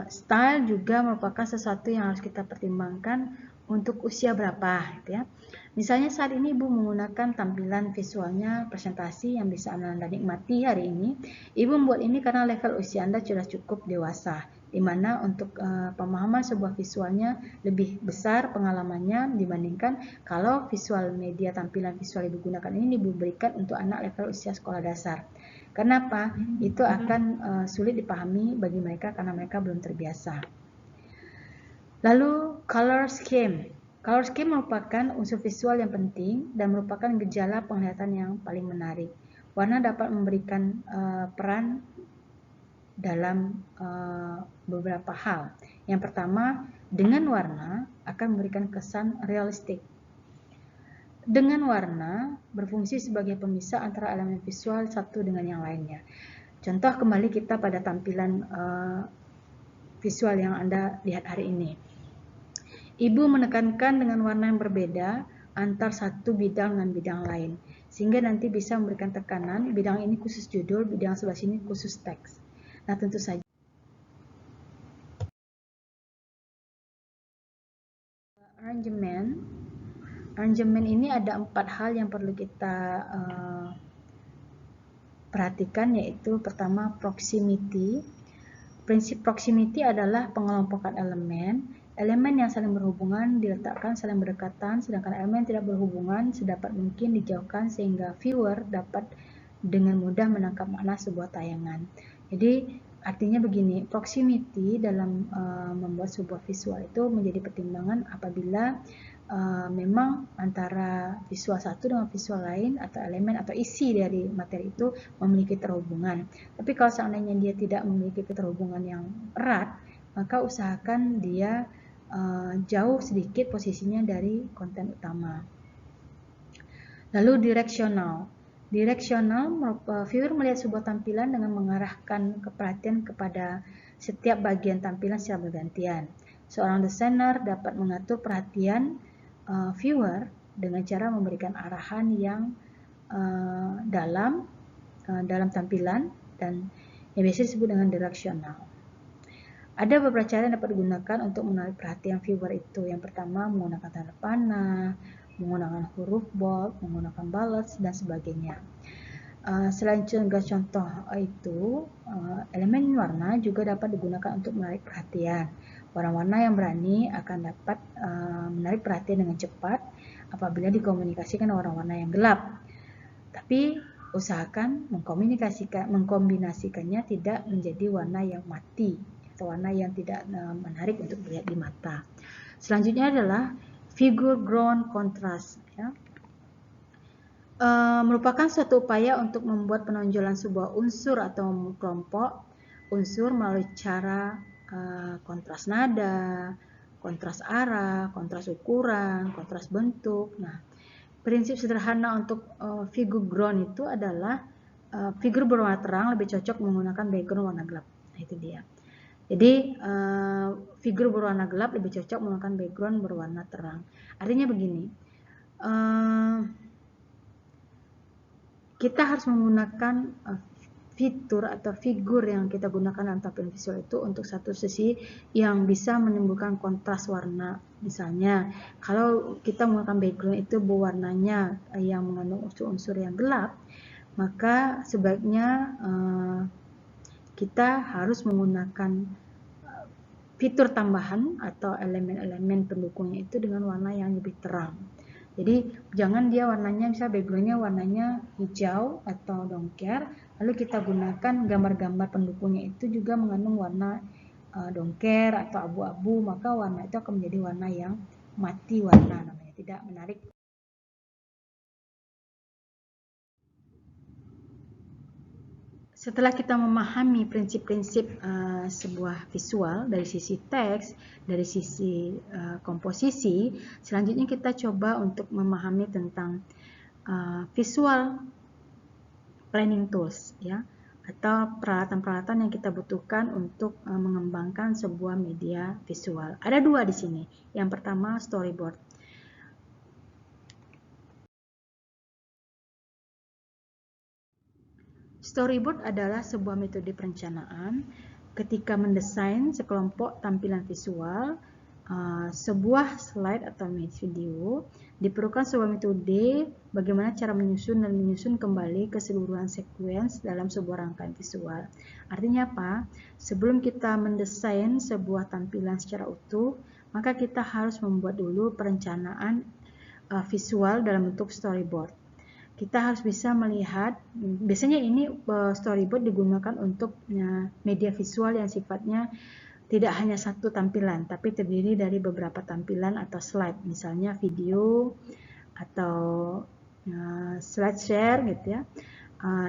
style juga merupakan sesuatu yang harus kita pertimbangkan untuk usia berapa, gitu ya. Misalnya saat ini Ibu menggunakan tampilan visualnya presentasi yang bisa Anda nikmati hari ini. Ibu membuat ini karena level usia Anda sudah cukup dewasa, di mana untuk pemahaman sebuah visualnya lebih besar pengalamannya dibandingkan kalau visual media tampilan visual Ibu gunakan ini diberikan untuk anak level usia sekolah dasar. Kenapa? Itu akan sulit dipahami bagi mereka karena mereka belum terbiasa. Lalu color scheme. Color scheme merupakan unsur visual yang penting dan merupakan gejala penglihatan yang paling menarik. Warna dapat memberikan peran dalam beberapa hal. Yang pertama, dengan warna akan memberikan kesan realistik. Dengan warna berfungsi sebagai pemisah antara elemen visual satu dengan yang lainnya. Contoh, kembali kita pada tampilan visual yang Anda lihat hari ini. Ibu menekankan dengan warna yang berbeda antar satu bidang dengan bidang lain, sehingga nanti bisa memberikan tekanan, bidang ini khusus judul, bidang sebelah sini khusus teks. Nah, tentu saja arrangement ini ada 4 hal yang perlu kita perhatikan, yaitu pertama proximity. Prinsip proximity adalah pengelompokan elemen. Elemen yang saling berhubungan diletakkan saling berdekatan, sedangkan elemen tidak berhubungan sedapat mungkin dijauhkan sehingga viewer dapat dengan mudah menangkap makna sebuah tayangan. Jadi artinya begini, proximity dalam membuat sebuah visual itu menjadi pertimbangan apabila memang antara visual satu dengan visual lain atau elemen atau isi dari materi itu memiliki keterhubungan. Tapi kalau seandainya dia tidak memiliki keterhubungan yang erat, maka usahakan dia jauh sedikit posisinya dari konten utama. Lalu directional. Viewer melihat sebuah tampilan dengan mengarahkan perhatian kepada setiap bagian tampilan secara bergantian. Seorang desainer dapat mengatur perhatian viewer dengan cara memberikan arahan yang dalam tampilan dan yang biasa disebut dengan directional. Ada beberapa cara yang dapat digunakan untuk menarik perhatian viewer itu. Yang pertama, menggunakan tanda panah, menggunakan huruf bold, menggunakan bullets, dan sebagainya. Selain contoh itu, elemen warna juga dapat digunakan untuk menarik perhatian. Warna-warna yang berani akan dapat menarik perhatian dengan cepat apabila dikomunikasikan warna-warna yang gelap. Tapi usahakan mengkombinasikannya tidak menjadi warna yang mati atau warna yang tidak menarik untuk dilihat di mata. Selanjutnya adalah figure ground contrast. Ya. Merupakan suatu upaya untuk membuat penonjolan sebuah unsur atau kelompok unsur melalui cara kontras nada, kontras arah, kontras ukuran, kontras bentuk. Nah, prinsip sederhana untuk figure ground itu adalah figur berwarna terang lebih cocok menggunakan background warna gelap. Nah, itu dia. Jadi figur berwarna gelap lebih cocok menggunakan background berwarna terang. Artinya begini, kita harus menggunakan fitur atau figur yang kita gunakan dalam tampilan visual itu untuk satu sisi yang bisa menimbulkan kontras warna. Misalnya, kalau kita menggunakan background itu berwarnanya yang mengandung unsur-unsur yang gelap, maka sebaiknya kita harus menggunakan fitur tambahan atau elemen-elemen pendukungnya itu dengan warna yang lebih terang. Jadi jangan dia warnanya, misalnya backgroundnya warnanya hijau atau dongker, lalu kita gunakan gambar-gambar pendukungnya itu juga mengandung warna dongker atau abu-abu, maka warna itu akan menjadi warna yang mati warna namanya, tidak menarik. Setelah kita memahami prinsip-prinsip sebuah visual dari sisi teks, dari sisi komposisi, selanjutnya kita coba untuk memahami tentang visual planning tools, ya, atau peralatan-peralatan yang kita butuhkan untuk mengembangkan sebuah media visual. Ada dua di sini. Yang pertama storyboard. Storyboard adalah sebuah metode perencanaan ketika mendesain sekelompok tampilan visual, sebuah slide atau video, diperlukan sebuah metode bagaimana cara menyusun dan menyusun kembali keseluruhan sekuens dalam sebuah rangkaian visual. Artinya apa? Sebelum kita mendesain sebuah tampilan secara utuh, maka kita harus membuat dulu perencanaan visual dalam bentuk storyboard. Kita harus bisa melihat, biasanya ini storyboard digunakan untuk media visual yang sifatnya tidak hanya satu tampilan, tapi terdiri dari beberapa tampilan atau slide, misalnya video atau slide share gitu ya,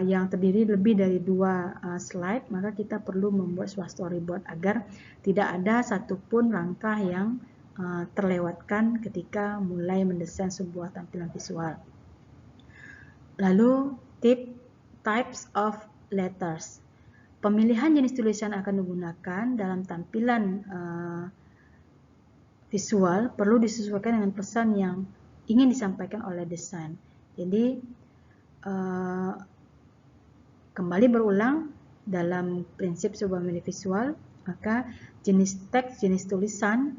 yang terdiri lebih dari 2 slide, maka kita perlu membuat sebuah storyboard agar tidak ada satupun langkah yang terlewatkan ketika mulai mendesain sebuah tampilan visual. Lalu types of letters. Pemilihan jenis tulisan akan digunakan dalam tampilan visual perlu disesuaikan dengan pesan yang ingin disampaikan oleh desain. Jadi kembali berulang dalam prinsip sebuah media visual, maka jenis teks, jenis tulisan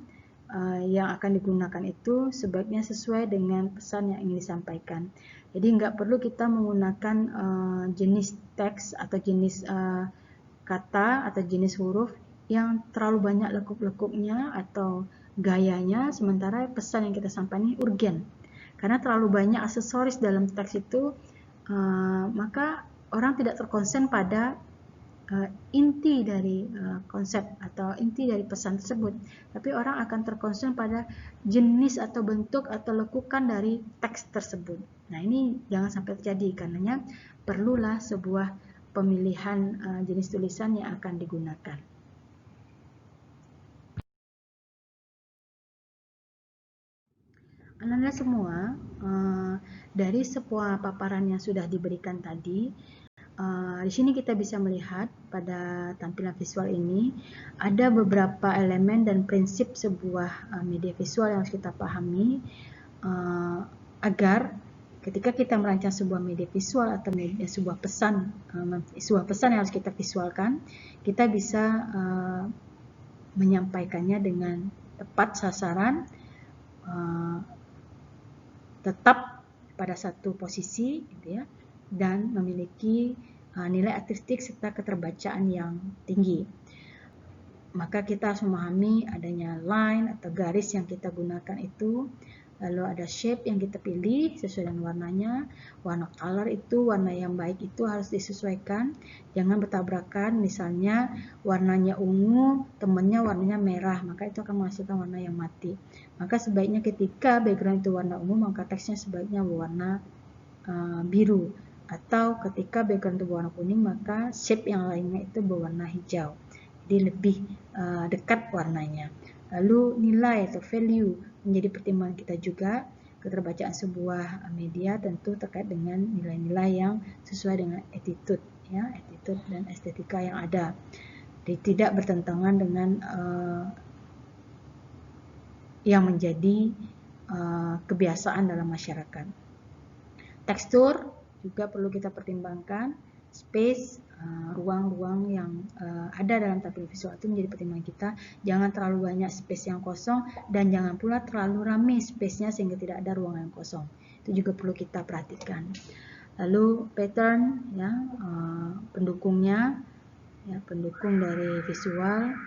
yang akan digunakan itu sebaiknya sesuai dengan pesan yang ingin disampaikan. Jadi nggak perlu kita menggunakan jenis teks atau jenis kata atau jenis huruf yang terlalu banyak lekuk-lekuknya atau gayanya, sementara pesan yang kita sampaikan ini urgen. Karena terlalu banyak aksesoris dalam teks itu, maka orang tidak terkonsen pada inti dari konsep atau inti dari pesan tersebut, tapi orang akan terkonsen pada jenis atau bentuk atau lekukan dari teks tersebut. Nah, ini jangan sampai terjadi, karenanya perlulah sebuah pemilihan jenis tulisan yang akan digunakan. Anak-anak semua, dari sebuah paparan yang sudah diberikan tadi, di sini kita bisa melihat pada tampilan visual ini ada beberapa elemen dan prinsip sebuah media visual yang harus kita pahami agar ketika kita merancang sebuah media visual atau sebuah pesan yang harus kita visualkan, kita bisa menyampaikannya dengan tepat sasaran, tetap pada satu posisi, gitu ya, dan memiliki nilai artistik serta keterbacaan yang tinggi. Maka kita harus memahami adanya line atau garis yang kita gunakan itu, lalu ada shape yang kita pilih sesuai dengan warnanya, warna color itu, warna yang baik itu harus disesuaikan, jangan bertabrakan, misalnya warnanya ungu, temannya warnanya merah, maka itu akan menghasilkan warna yang mati. Maka sebaiknya ketika background itu warna ungu, maka teksnya sebaiknya berwarna biru, atau ketika background itu berwarna kuning, maka shape yang lainnya itu berwarna hijau, jadi lebih dekat warnanya. Lalu nilai atau value menjadi pertimbangan kita juga. Keterbacaan sebuah media tentu terkait dengan nilai-nilai yang sesuai dengan attitude, ya, attitude dan estetika yang ada. Jadi tidak bertentangan dengan yang menjadi kebiasaan dalam masyarakat. Tekstur juga perlu kita pertimbangkan, space, ruang-ruang yang ada dalam tampilan visual itu menjadi pertimbangan kita. Jangan terlalu banyak space yang kosong dan jangan pula terlalu ramai space-nya sehingga tidak ada ruang yang kosong. Itu juga perlu kita perhatikan. Lalu pattern, ya, pendukungnya, ya, pendukung dari visual.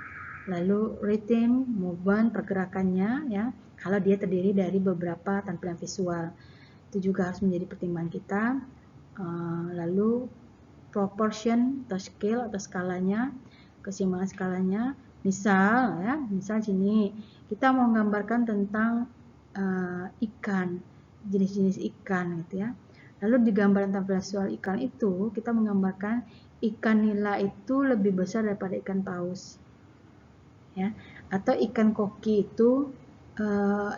Lalu rhythm, movement, pergerakannya, ya, kalau dia terdiri dari beberapa tampilan visual, itu juga harus menjadi pertimbangan kita. Lalu proportion atau scale atau skalanya, keseimbangan skalanya. Misal, ya, misal sini kita mau menggambarkan tentang ikan, jenis-jenis ikan, gitu ya. Lalu di gambaran tampilan visual ikan itu kita menggambarkan ikan nila itu lebih besar daripada ikan paus, ya, atau ikan koki itu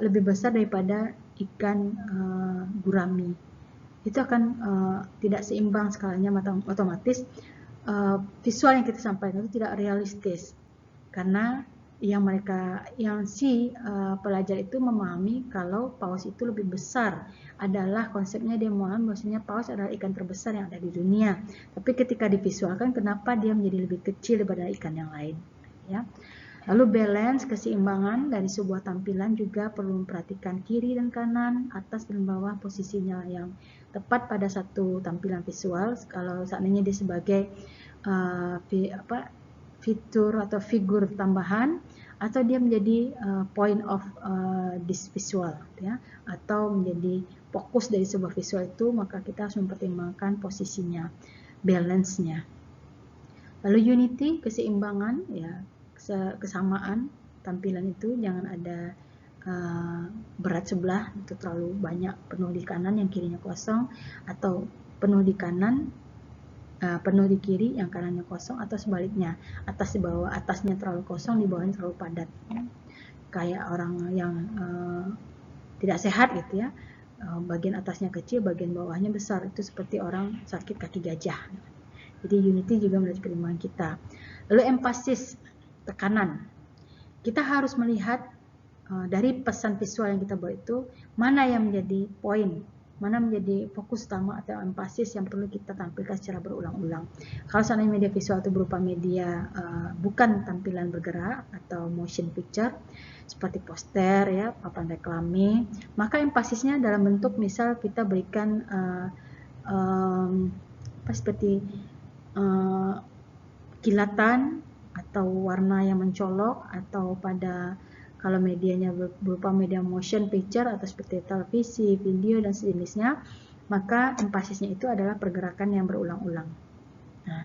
lebih besar daripada ikan gurami. Itu akan tidak seimbang skalanya, otomatis visual yang kita sampaikan itu tidak realistis, karena yang pelajar itu memahami kalau paus itu lebih besar, adalah konsepnya dia memahami bahwasanya paus adalah ikan terbesar yang ada di dunia. Tapi ketika divisualkan, kenapa dia menjadi lebih kecil daripada ikan yang lain, ya. Lalu balance, keseimbangan dari sebuah tampilan juga perlu memperhatikan kiri dan kanan, atas dan bawah posisinya yang tepat pada satu tampilan visual. Kalau seandainya dia sebagai fitur atau figur tambahan, atau dia menjadi point of this visual, ya, atau menjadi fokus dari sebuah visual itu, maka kita harus mempertimbangkan posisinya, balance-nya. Lalu unity, keseimbangan, ya, kesamaan tampilan itu, jangan ada berat sebelah, itu terlalu banyak penuh di kanan yang kirinya kosong, atau penuh di kanan penuh di kiri yang kanannya kosong, atau sebaliknya, atas di bawah, atasnya terlalu kosong, di bawahnya terlalu padat, kayak orang yang tidak sehat gitu ya, bagian atasnya kecil, bagian bawahnya besar, itu seperti orang sakit kaki gajah. Jadi unity juga menjadi pertimbangan kita. Lalu emphasis, tekanan, kita harus melihat dari pesan visual yang kita buat itu, mana yang menjadi poin, mana menjadi fokus utama atau emphasis yang perlu kita tampilkan secara berulang-ulang. Kalau seandainya media visual itu berupa media bukan tampilan bergerak atau motion picture, seperti poster, ya, papan reklame, maka empasisnya dalam bentuk misal kita berikan seperti kilatan atau warna yang mencolok, atau pada kalau medianya berupa media motion picture atau seperti televisi, video, dan sejenisnya, maka empasisnya itu adalah pergerakan yang berulang-ulang. Nah,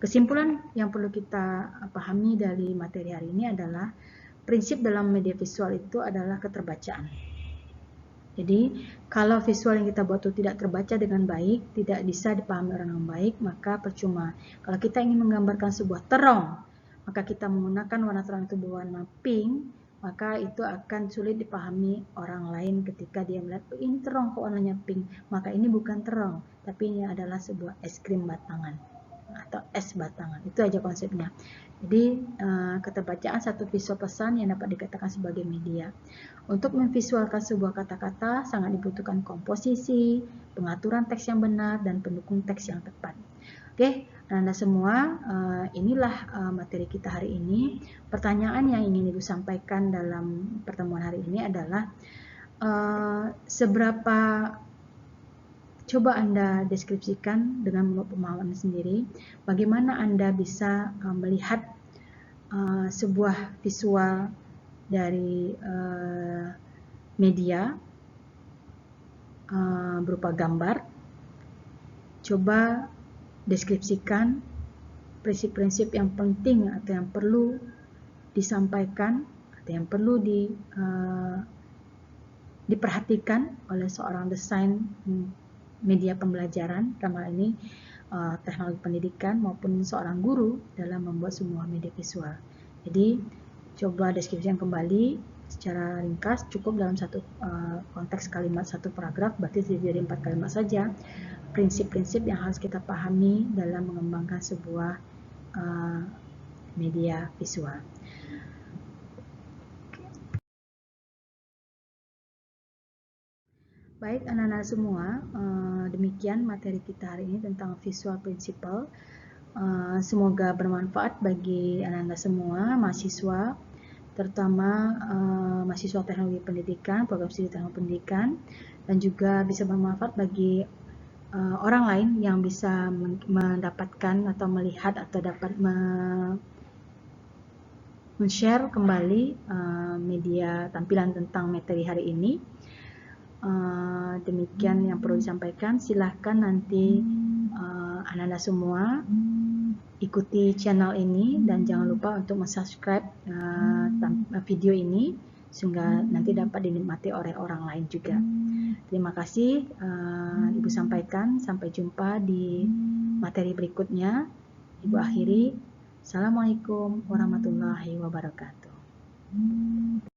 kesimpulan yang perlu kita pahami dari materi hari ini adalah prinsip dalam media visual itu adalah keterbacaan. Jadi, kalau visual yang kita buat itu tidak terbaca dengan baik, tidak bisa dipahami orang dengan baik, maka percuma. Kalau kita ingin menggambarkan sebuah terong, maka kita menggunakan warna terong itu berwarna pink, maka itu akan sulit dipahami orang lain ketika dia melihat, ini terong kok warnanya pink, maka ini bukan terong, tapi ini adalah sebuah es krim batangan atau es batangan. Itu aja konsepnya. Jadi keterbacaan satu visual pesan yang dapat dikatakan sebagai media. Untuk memvisualkan sebuah kata-kata sangat dibutuhkan komposisi, pengaturan teks yang benar, dan pendukung teks yang tepat. Oke, Anda semua, inilah materi kita hari ini. Pertanyaan yang ingin Ibu sampaikan dalam pertemuan hari ini adalah seberapa, coba Anda deskripsikan dengan pemahaman sendiri, bagaimana Anda bisa melihat sebuah visual dari media berupa gambar. Coba deskripsikan prinsip-prinsip yang penting atau yang perlu disampaikan atau yang perlu diperhatikan oleh seorang desain media pembelajaran, dalam hal ini teknologi pendidikan, maupun seorang guru dalam membuat sebuah media visual. Jadi coba deskripsikan kembali secara ringkas, cukup dalam satu konteks kalimat, satu paragraf, berarti jadi 4 kalimat saja, prinsip-prinsip yang harus kita pahami dalam mengembangkan sebuah media visual. Baik anak-anak semua, demikian materi kita hari ini tentang visual principle. Semoga bermanfaat bagi anak-anak semua, mahasiswa, terutama mahasiswa teknologi pendidikan, program studi teknologi pendidikan, dan juga bisa bermanfaat bagi orang lain yang bisa mendapatkan atau melihat atau dapat men-share kembali media tampilan tentang materi hari ini. Demikian yang perlu disampaikan. Silahkan nanti anak-anak semua ikuti channel ini, dan jangan lupa untuk subscribe video ini sehingga nanti dapat dinikmati oleh orang lain juga. Terima kasih Ibu sampaikan. Sampai jumpa di materi berikutnya. Ibu akhiri. Assalamualaikum warahmatullahi wabarakatuh.